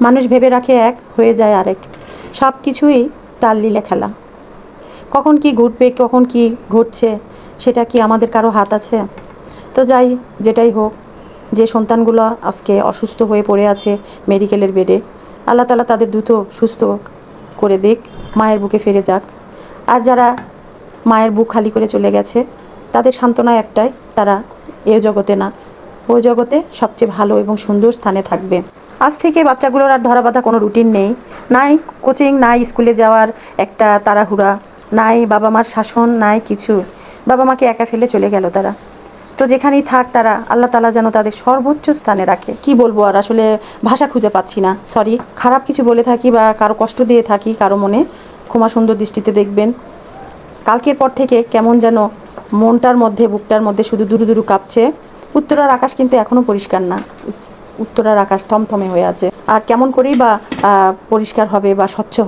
মানুষ ভেবে রাখে এক, হয়ে যায় আরেক। সব কিছুই তাল লীলা খেলা। কখন কি ঘটবে, কখন কি ঘটছে, সেটা কি আমাদের কারো হাত আছে? তো যাই, যেটাই হোক, যে সন্তানগুলো আজকে অসুস্থ হয়ে পড়ে আছে মেডিকেলের বেডে, আল্লাহ তাআলা তাদের দ্রুত সুস্থ করে দিক, মায়ের বুকে ফিরে যাক। আর যারা মায়ের বুক খালি করে চলে গেছে, তাদের সান্ত্বনা একটাই, তারা এ জগতে না, ওই জগতে সবচেয়ে ভালো এবং সুন্দর স্থানে থাকবে। আজ থেকে বাচ্চাগুলোর আর ধরা বাঁধা কোনো রুটিন নেই, নাই কোচিং, নাই স্কুলে যাওয়ার একটা তাড়াহুড়া, নাই বাবা মার শাসন, নাই কিছু। বাবা মাকে একা ফেলে চলে গেল তারা। তো যেখানেই থাক তারা, আল্লাহ তাআলা যেন তাদের সর্বোচ্চ স্থানে রাখে। কি বলবো আর, আসলে ভাষা খুঁজে পাচ্ছি না। সরি, খারাপ কিছু বলে থাকি বা কারো কষ্ট দিয়ে থাকি কারো মনে, ক্ষমা সুন্দর দৃষ্টিতে দেখবেন। কালকের পর থেকে কেমন যেন মনটার মধ্যে, বুকটার মধ্যে শুধু দুরু দুরু কাঁপছে। উত্তরার আকাশ কিন্তু এখনও পরিষ্কার না, উত্তরার আকাশ থমথমে হয়ে আছে। আর কেমন করেই বা পরিষ্কার হবে বা স্বচ্ছ হবে?